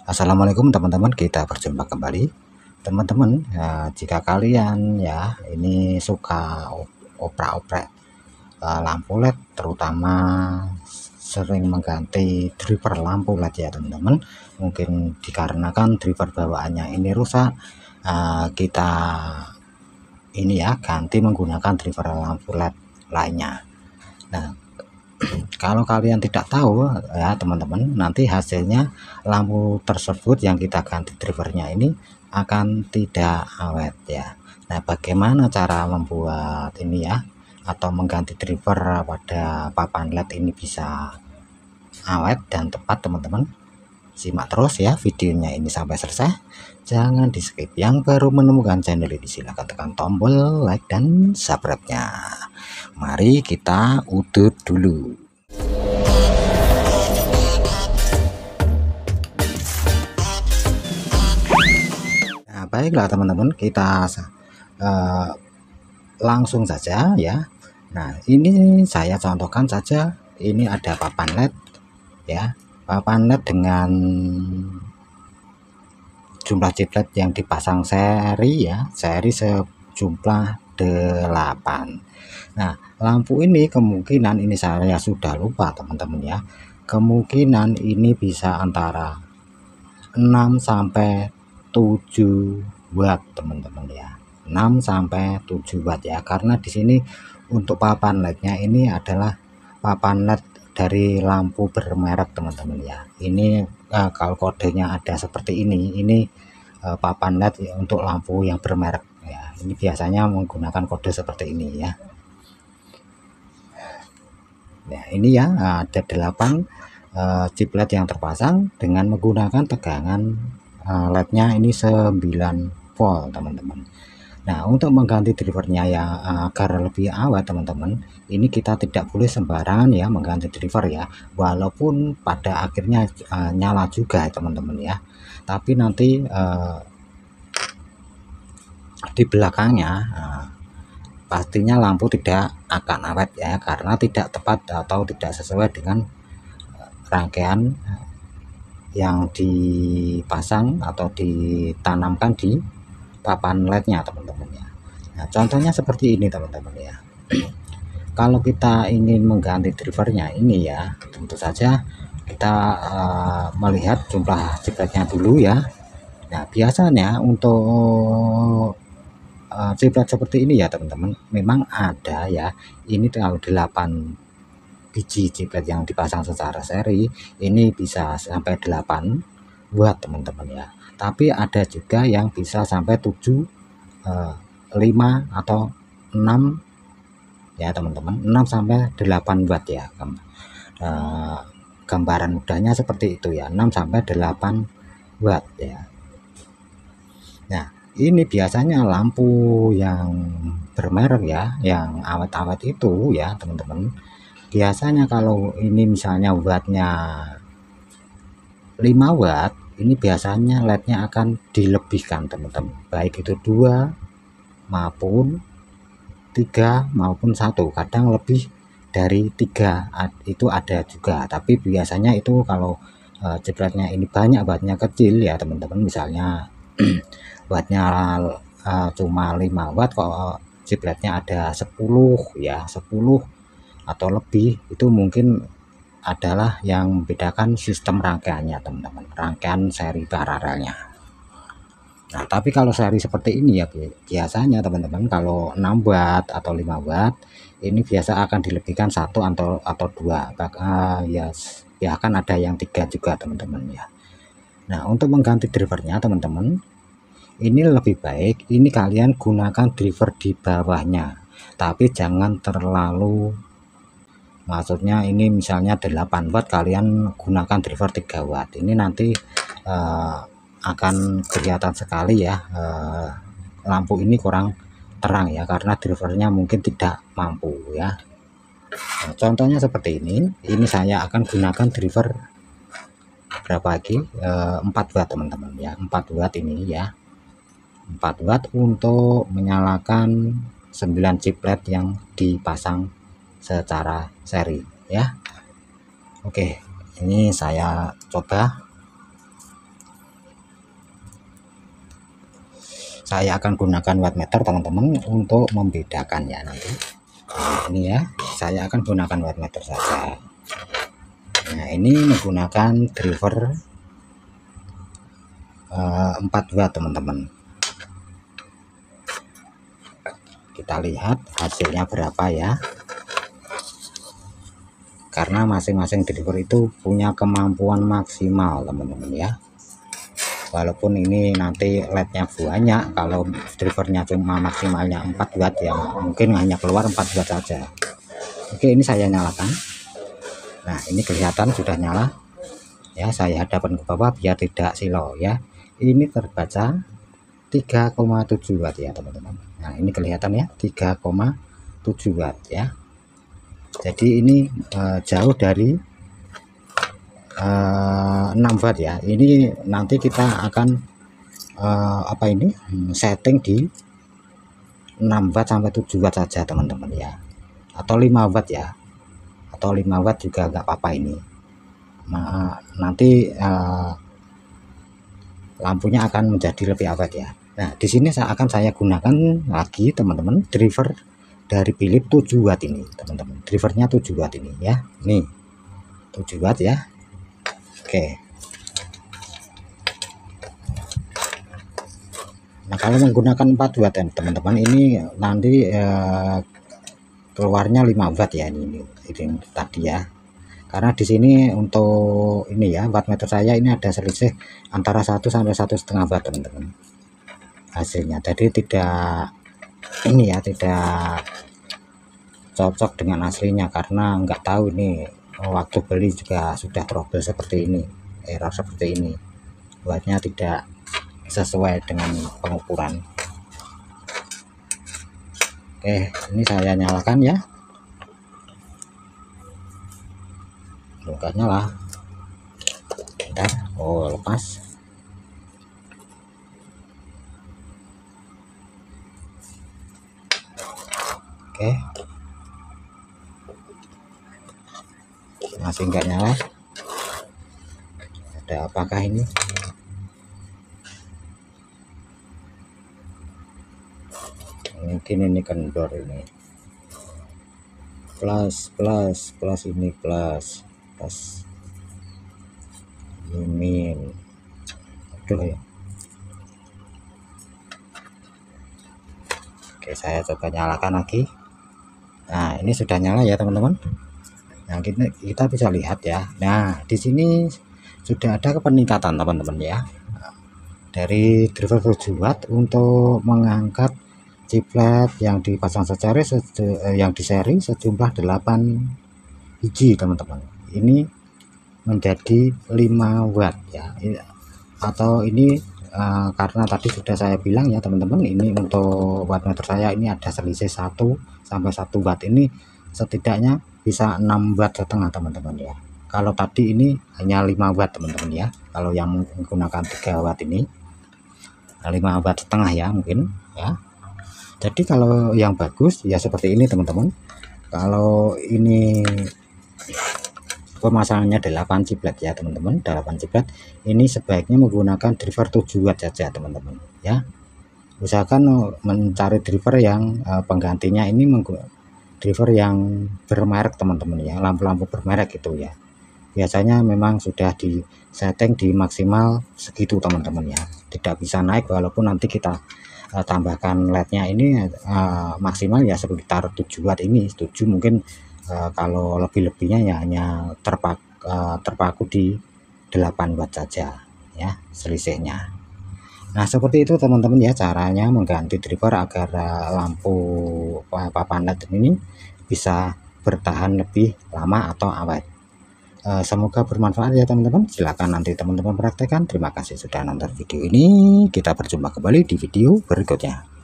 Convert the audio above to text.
Assalamualaikum teman-teman, kita berjumpa kembali. Teman-teman, jika kalian ya ini suka oprak-oprek lampu LED, terutama sering mengganti driver lampu LED ya teman-teman, mungkin dikarenakan driver bawaannya ini rusak, kita ini ya ganti menggunakan driver lampu LED lainnya. Nah, kalau kalian tidak tahu ya teman-teman, nanti hasilnya lampu tersebut yang kita ganti drivernya ini akan tidak awet ya. Nah, bagaimana cara membuat ini ya, atau mengganti driver pada papan LED ini bisa awet dan tepat teman-teman? Simak terus ya videonya ini sampai selesai, jangan di skip. Yang baru menemukan channel ini silahkan tekan tombol like dan subscribe-nya. Mari kita udut dulu. Nah, baiklah teman-teman, kita langsung saja ya. Nah, ini saya contohkan saja, ini ada papan LED ya, papan LED dengan jumlah chiplet yang dipasang seri ya, seri sejumlah 8. Nah, lampu ini kemungkinan ini saya sudah lupa teman-teman ya, kemungkinan ini bisa antara 6 sampai 7 watt teman-teman ya, 6 sampai 7 watt ya, karena di sini untuk papan LED-nya ini adalah papan LED dari lampu bermerek teman-teman ya. Ini kalau kodenya ada seperti ini papan LED untuk lampu yang bermerek ya. Ini biasanya menggunakan kode seperti ini ya. Nah, ini ya ada 8 chiplet yang terpasang dengan menggunakan tegangan LED-nya ini 9 volt teman-teman. Nah, untuk mengganti drivernya ya agar lebih awet teman-teman, ini kita tidak boleh sembarangan ya mengganti driver ya, walaupun pada akhirnya nyala juga teman-teman ya, tapi nanti di belakangnya pastinya lampu tidak akan awet ya, karena tidak tepat atau tidak sesuai dengan rangkaian yang dipasang atau ditanamkan di papan LED-nya teman-teman ya. Nah, contohnya seperti ini teman-teman ya. Kalau kita ingin mengganti drivernya ini ya, tentu saja kita melihat jumlah chipletnya dulu ya. Nah, biasanya untuk chiplet seperti ini ya teman-teman, memang ada ya, ini kalau 8 biji chiplet yang dipasang secara seri ini bisa sampai 8 watt teman-teman ya, tapi ada juga yang bisa sampai 7, 5 atau 6 ya teman-teman, 6 sampai 8 watt ya. Gambaran mudahnya seperti itu ya, 6 sampai 8 watt ya. Nah, ini biasanya lampu yang bermerek ya, yang awet-awet itu ya teman-teman, biasanya kalau ini misalnya wattnya 5 watt, ini biasanya LED-nya akan dilebihkan teman-teman, baik itu 2 maupun 3 maupun 1, kadang lebih dari 3 itu ada juga, tapi biasanya itu kalau chipletnya ini banyak, wattnya kecil ya teman-teman, misalnya wattnya cuma 5 watt kok chipletnya ada 10 ya, 10 atau lebih, itu mungkin adalah yang membedakan sistem rangkaiannya teman-teman, rangkaian seri paralelnya. Nah, tapi kalau seri seperti ini ya biasanya teman-teman, kalau 6 watt atau 5 watt ini biasa akan dilebihkan 1 atau 2, ya akan ada yang 3 juga teman-teman ya. Nah, untuk mengganti drivernya teman-teman, ini lebih baik ini kalian gunakan driver di bawahnya, tapi jangan terlalu, maksudnya ini misalnya 8 watt kalian gunakan driver 3 watt, ini nanti akan kelihatan sekali ya, lampu ini kurang terang ya, karena drivernya mungkin tidak mampu ya. Nah, contohnya seperti ini saya akan gunakan driver berapa lagi, 4 watt teman-teman ya, 4 watt ini ya, 4 watt untuk menyalakan 9 chiplet yang dipasang secara seri ya. Oke, ini saya coba saya akan gunakan wattmeter teman-teman untuk membedakannya nanti. Nah, ini ya, saya akan gunakan wattmeter saja. Nah, ini menggunakan driver 4 watt teman-teman. Kita lihat hasilnya berapa ya, karena masing-masing driver itu punya kemampuan maksimal teman-teman ya. Walaupun ini nanti lednya banyak, kalau drivernya cuma maksimalnya 4 watt ya mungkin hanya keluar 4 watt saja. Oke, ini saya nyalakan. Nah, ini kelihatan sudah nyala ya, saya hadapkan ke bawah biar tidak silau ya. Ini terbaca 3,7 watt ya teman-teman. Nah, ini kelihatan ya, 3,7 watt ya. Jadi ini jauh dari 6 watt ya. Ini nanti kita akan setting di 6 watt sampai 7 watt saja teman-teman ya, atau 5 watt ya, atau 5 watt juga nggak apa-apa ini. Nanti lampunya akan menjadi lebih awet ya. Nah, di sini akan saya gunakan lagi teman-teman driver dari Philips 7 watt ini teman-teman. Drivernya 7 watt ini ya. Nih 7 watt ya. Oke. Nah, kalau menggunakan 4 watt teman-teman, ini nanti keluarnya 5 watt ya, ini tadi ya. Karena di sini untuk ini ya, wattmeter saya ini ada selisih antara 1 sampai 1,5 watt teman-teman hasilnya. Jadi tidak ini ya, tidak cocok dengan aslinya, karena nggak tahu ini waktu beli juga sudah trouble seperti ini, error seperti ini, wattnya tidak sesuai dengan pengukuran. Oke, ini saya nyalakan ya. Nggak nyala. Bentar. Oh, lepas. Oke. Masih nggak nyala. Ada apakah ini? Mungkin ini kendor ini. Plus ini plus ini min. Aduh ya. Oke, saya coba nyalakan lagi. Nah, ini sudah nyala ya teman-teman. Nah, kita bisa lihat ya. Nah, di sini sudah ada peningkatan teman-teman ya, dari driver 7 watt untuk mengangkat chiplet yang dipasang secara yang di seri sejumlah 8 biji teman-teman. Ini menjadi 5 watt ya, atau ini karena tadi sudah saya bilang ya teman-teman, ini untuk wattmeter saya ini ada selisih 1 sampai 1 watt, ini setidaknya bisa 6 watt setengah teman-teman ya. Kalau tadi ini hanya 5 watt teman-teman ya, kalau yang menggunakan 3 watt ini 5 watt setengah ya mungkin ya. Jadi kalau yang bagus ya seperti ini teman-teman. Kalau ini pemasangannya 8 chiplet ya teman-teman, 8 chiplet, ini sebaiknya menggunakan driver 7 watt saja teman-teman ya. Usahakan mencari driver yang penggantinya ini driver yang bermerek teman-teman ya, lampu-lampu bermerek itu ya. Biasanya memang sudah di setting di maksimal segitu teman-teman ya, tidak bisa naik, walaupun nanti kita tambahkan lednya ini maksimal ya sekitar 7 watt ini, 7 mungkin. Kalau lebih-lebihnya ya hanya terpaku di 8 watt saja ya selisihnya. Nah, seperti itu teman-teman ya caranya mengganti driver agar lampu papan LED ini bisa bertahan lebih lama atau awet. Semoga bermanfaat ya teman-teman. Silahkan nanti teman-teman praktekkan. Terima kasih sudah nonton video ini. Kita berjumpa kembali di video berikutnya.